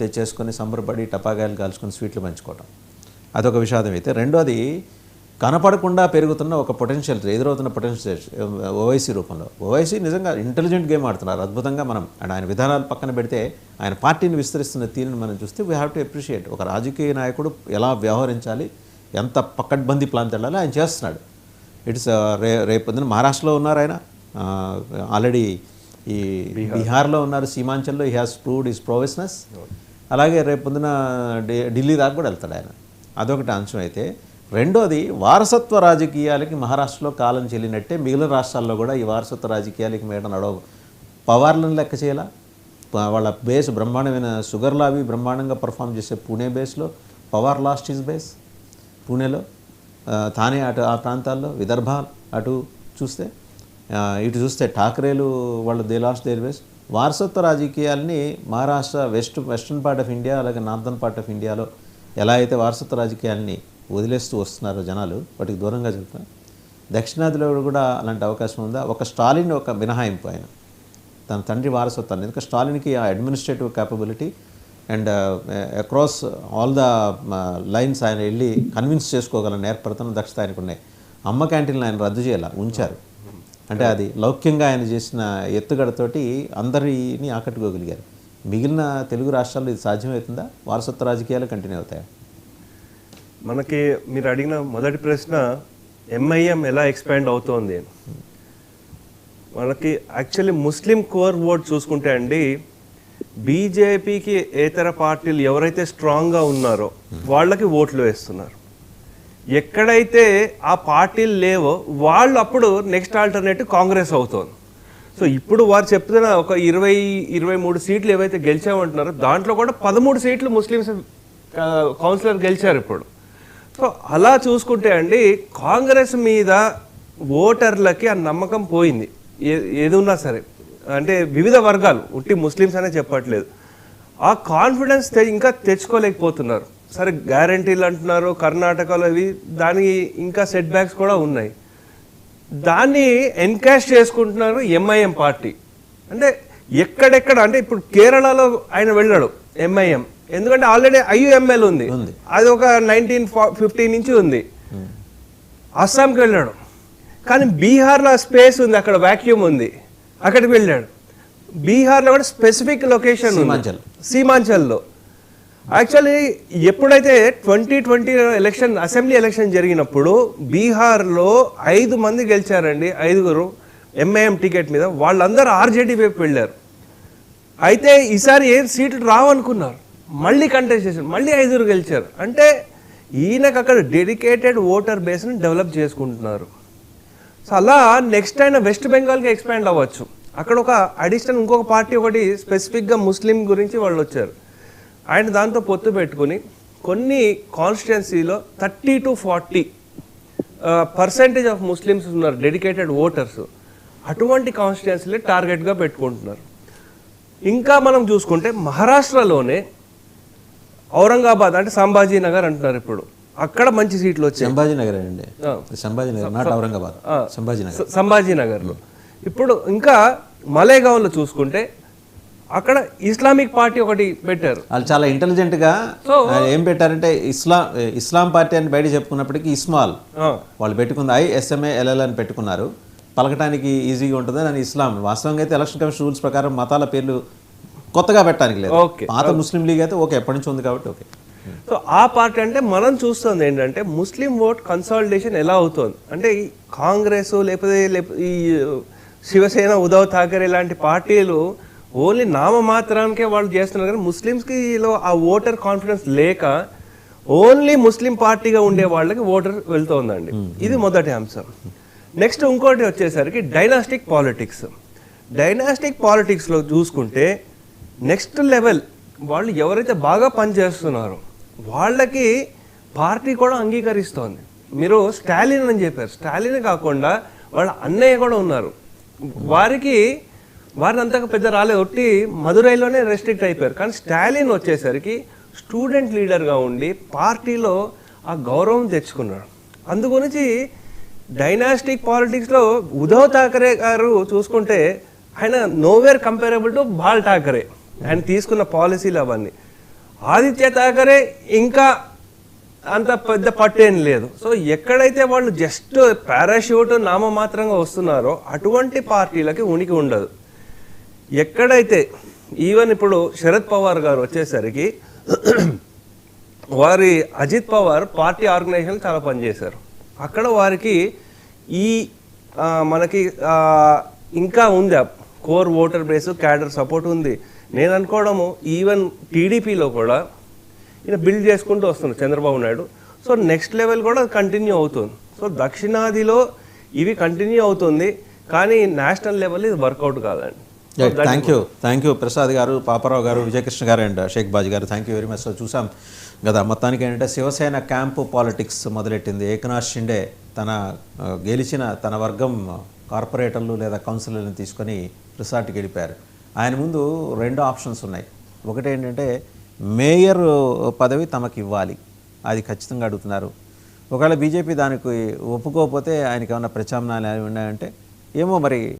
తెచ్చేసుకొని సంబరపడి టపాకాయలు కాల్చుకొని స్వీట్లు పంచుకోవటం అదొక విషాదం అయితే, రెండోది కనపడకుండా పెరుగుతున్న ఒక పొటెన్షియల్, ఎదురవుతున్న పొటెన్షియల్ ఓవైసీ రూపంలో. ఓవైసీ నిజంగా ఇంటెలిజెంట్ గేమ్ ఆడుతున్నారు అద్భుతంగా. మనం అండ్ ఆయన విధానాలు పక్కన పెడితే ఆయన పార్టీని విస్తరిస్తున్న తీరుని మనం చూస్తే వీ హ్యావ్ టు అప్రిషియేట్. ఒక రాజకీయ నాయకుడు ఎలా వ్యవహరించాలి, ఎంత పక్కడ్బందీ ప్లాన్ తెల్లాలి ఆయన చేస్తున్నాడు. ఇట్స్ రేపొద్దున మహారాష్ట్రలో ఉన్నారు ఆయన, ఆల్రెడీ ఈ బీహార్లో ఉన్నారు, సీమాంచల్లో హీ హాస్ ప్రూవ్డ్ హిస్ ప్రోవెస్నెస్. అలాగే రేపొద్దున ఢిల్లీ దాకా కూడా వెళ్తాడు ఆయన. అదొకటి అంశం అయితే, రెండోది వారసత్వ రాజకీయాలకి మహారాష్ట్రలో కాలం చెల్లినట్టే మిగిలిన రాష్ట్రాల్లో కూడా ఈ వారసత్వ రాజకీయాలకి మీద నడవ. పవార్లను లెక్క చేయాల, వాళ్ళ బేస్ బ్రహ్మాండమైన షుగర్లో అవి బ్రహ్మాండంగా పర్ఫామ్ చేసే పూణే బేస్లో పవార్ లాస్ట్ హిస్ బేస్ పూణేలో, థానే అటు ఆ ప్రాంతాల్లో, విదర్భ అటు చూస్తే, ఇటు చూస్తే ఠాకరేలు వాళ్ళు దే లాస్ట్ దేర్ బేస్. వారసత్వ రాజకీయాల్ని Maharashtra western part of India అలాగే నార్థన్ పార్ట్ ఆఫ్ ఇండియాలో ఎలా అయితే వారసత్వ రాజకీయాల్ని వదిలేస్తూ వస్తున్నారో జనాలు, వాటికి దూరంగా చెప్తాను. దక్షిణాదిలో కూడా అలాంటి అవకాశం ఉందా? ఒక స్టాలిన్ ఒక మినహాయింపు, ఆయన తన తండ్రి వారసత్వాన్ని, ఎందుకంటే స్టాలిన్కి ఆ administrative capability and across all the lines ఆయన వెళ్ళి కన్విన్స్ చేసుకోగల నేర్పడతను దక్షత ఆయనకు ఉన్నాయి. అమ్మ క్యాంటీన్లు ఆయన రద్దు చేయాల ఉంచారు, అంటే అది లౌక్యంగా ఆయన చేసిన ఎత్తుగడతోటి అందరినీ ఆకట్టుకోగలిగారు. మిగిలిన తెలుగు రాష్ట్రాల్లో ఇది సాధ్యమవుతుందా? వారసత్వ రాజకీయాలు కంటిన్యూ అవుతాయా? మనకి మీరు అడిగిన మొదటి ప్రశ్న ఎంఐఎం ఎలా ఎక్స్పాండ్ అవుతోంది. మనకి యాక్చువల్లీ ముస్లిం కోర్ ఓట్ చూసుకుంటే అండి, బీజేపీకి ఏతర పార్టీలు ఎవరైతే స్ట్రాంగ్గా ఉన్నారో వాళ్ళకి ఓట్లు వేస్తున్నారు. ఎక్కడైతే ఆ పార్టీలు లేవో వాళ్ళు అప్పుడు నెక్స్ట్ ఆల్టర్నేటివ్ కాంగ్రెస్ అవుతోంది. సో ఇప్పుడు వారు చెప్తున్న ఒక 23 సీట్లు ఏవైతే గెలిచామంటున్నారో దాంట్లో కూడా 13 సీట్లు ముస్లిమ్స్ కౌన్సిలర్ గెలిచారు ఇప్పుడు. సో అలా చూసుకుంటే అండి, కాంగ్రెస్ మీద ఓటర్లకి ఆ నమ్మకం పోయింది. ఏది ఉన్నా సరే, అంటే వివిధ వర్గాలు, ఉట్టి ముస్లిమ్స్ అనే చెప్పట్లేదు, ఆ కాన్ఫిడెన్స్ ఇంకా తెచ్చుకోలేకపోతున్నారు. సరే గ్యారంటీలు అంటున్నారు కర్ణాటకలో, అవి దానికి ఇంకా సెట్ బ్యాక్స్ కూడా ఉన్నాయి. దాన్ని ఎన్కాష్ చేసుకుంటున్నారు ఎంఐఎం పార్టీ. అంటే ఎక్కడెక్కడ, అంటే ఇప్పుడు కేరళలో ఆయన వెళ్ళాడు ఎంఐఎం, ఎందుకంటే ఆల్రెడీ ఐయుఎంఎల్ ఉంది, అది ఒక 1950 నుంచి ఉంది. అస్సాంకి వెళ్ళాడు, కానీ బీహార్లో స్పేస్ ఉంది, అక్కడ వ్యాక్యూమ్ ఉంది, అక్కడికి వెళ్ళాడు. బీహార్లో కూడా స్పెసిఫిక్ లొకేషన్ సీమాంచల్లో. యాక్చువల్లీ ఎప్పుడైతే 2020 ఎలక్షన్, అసెంబ్లీ ఎలక్షన్ జరిగినప్పుడు బీహార్లో 5 మంది గెలిచారండి, 5 ఎంఐఎం టికెట్ మీద. వాళ్ళందరూ ఆర్జేడీ వైపు వెళ్ళారు. అయితే ఈసారి ఏం సీట్లు రావనుకున్నారు, మళ్ళీ కంటెస్ట్ చేశారు, మళ్ళీ 5 గెలిచారు. అంటే ఈయనకు అక్కడ డెడికేటెడ్ ఓటర్ బేస్ని డెవలప్ చేసుకుంటున్నారు. సో అలా నెక్స్ట్ ఆయన వెస్ట్ బెంగాల్కి ఎక్స్పాండ్ అవ్వచ్చు. అక్కడ ఒక అడిషనల్ ఇంకొక పార్టీ ఒకటి స్పెసిఫిక్గా ముస్లిం గురించి వాళ్ళు వచ్చారు. ఆయన దాంతో పొత్తు పెట్టుకుని కొన్ని కాన్స్టిట్యున్సీలో 30 to 40% ఆఫ్ ముస్లిమ్స్ ఉన్నారు, డెడికేటెడ్ ఓటర్స్. అటువంటి కాన్స్టిట్యున్సీలే టార్గెట్గా పెట్టుకుంటున్నారు. ఇంకా మనం చూసుకుంటే మహారాష్ట్రలోనే ఔరంగాబాద్, అంటే సంభాజీ నగర్ అంటున్నారు ఇప్పుడు, అక్కడ మంచి సీట్లు వచ్చాయి. సంభాజీ నగర్లో. ఇప్పుడు ఇంకా మలేగావ్లో చూసుకుంటే అక్కడ ఇస్లామిక్ పార్టీ ఒకటి పెట్టారు. వాళ్ళు చాలా ఇంటెలిజెంట్గా ఏం పెట్టారంటే, ఇస్లాం పార్టీ అని బయట చెప్పుకున్నప్పటికీ ఇస్మాల్ వాళ్ళు పెట్టుకుంది, ISMALL అని పెట్టుకున్నారు. పలకటానికి ఈజీగా ఉంటుంది అని ఇస్లాం. వాస్తవంగా అయితే ఎలక్షన్ కమిషన్ రూల్స్ ప్రకారం మతాల పేర్లు కొత్తగా పెట్టడానికి లేదు. పాత ముస్లిం లీగ్ అయితే ఓకే, ఎప్పటి నుంచి ఉంది కాబట్టి ఓకే. సో ఆ పార్టీ అంటే మనం చూస్తుంది ఏంటంటే ముస్లిం ఓట్ కన్సాలిడేషన్ ఎలా అవుతుంది అంటే, ఈ కాంగ్రెస్ లేకపోతే ఈ శివసేన, ఉద్ధవ్ ఠాకరే లాంటి పార్టీలు ఓన్లీ నామమాత్రానికే వాళ్ళు చేస్తున్నారు, కానీ ముస్లిమ్స్కి ఆ ఓటర్ కాన్ఫిడెన్స్ లేక ఓన్లీ ముస్లిం పార్టీగా ఉండే వాళ్ళకి ఓటర్ వెళ్తుందండి. ఇది మొదటి అంశం. నెక్స్ట్ ఇంకోటి వచ్చేసరికి డైనాస్టిక్ పాలిటిక్స్. డైనాస్టిక్ పాలిటిక్స్లో చూసుకుంటే నెక్స్ట్ లెవెల్ వాళ్ళు ఎవరైతే బాగా పనిచేస్తున్నారో వాళ్ళకి పార్టీ కూడా అంగీకరిస్తోంది. మీరు స్టాలిన్ అని చెప్పారు, స్టాలిన్ కాకుండా వాళ్ళ అన్నయ్య కూడా ఉన్నారు, వారిని అంతగా పెద్ద రాలేదు, ఒట్టి మదురైలోనే రెస్ట్రిక్ట్ అయిపోయారు. కానీ స్టాలిన్ వచ్చేసరికి స్టూడెంట్ లీడర్గా ఉండి పార్టీలో ఆ గౌరవం తెచ్చుకున్నాడు. అందుగురించి డైనాస్టిక్ పాలిటిక్స్లో ఉద్ధవ్ ఠాకరే గారు చూసుకుంటే ఆయన nowhere comparable to ball Thackeray. ఆయన తీసుకున్న పాలసీలు అవన్నీ. ఆదిత్య ఠాకరే ఇంకా అంత పెద్ద పట్టేం లేదు. సో ఎక్కడైతే వాళ్ళు జస్ట్ పారాషూట్ నామమాత్రంగా వస్తున్నారో అటువంటి పార్టీలకి ఉనికి ఉండదు. ఎక్కడైతే ఈవెన్ ఇప్పుడు శరద్ పవార్ గారు వచ్చేసరికి వారి అజిత్ పవార్ పార్టీ ఆర్గనైజేషన్ చాలా పనిచేశారు. అక్కడ వారికి ఈ మనకి ఇంకా ఉంది core voter base, cadre support ఉంది. నేను అనుకోవడము ఈవెన్ టీడీపీలో కూడా ఈయన బిల్డ్ చేసుకుంటూ వస్తున్నారు Chandrababu Naidu. So next level కూడా కంటిన్యూ అవుతుంది. సో దక్షిణాదిలో ఇవి కంటిన్యూ అవుతుంది, కానీ నేషనల్ లెవెల్ ఇది వర్కౌట్ కాదండి. థ్యాంక్ యూ ప్రసాద్ గారు, పాపారావు గారు, విజయకృష్ణ గారు అండ్ షేక్ బాజీ గారు. Thank you very much. చూసాం కదా మొత్తానికి ఏంటంటే శివసేన క్యాంపు పాలిటిక్స్ మొదలెట్టింది. ఏకనాథ్ షిండే తన గెలిచిన తన వర్గం కార్పొరేటర్లు లేదా కౌన్సిలర్లను తీసుకొని రిసార్ట్కి వెళ్ళిపోయారు. ఆయన ముందు 2 ఆప్షన్స్ ఉన్నాయి. ఒకటి ఏంటంటే మేయర్ పదవి తమకు ఇవ్వాలి, అది ఖచ్చితంగా అడుగుతున్నారు. ఒకవేళ బీజేపీ దానికి ఒప్పుకోకపోతే ఆయనకి ఏమైనా ప్రత్యామ్నాయాలు ఉన్నాయంటే ఏమో మరి.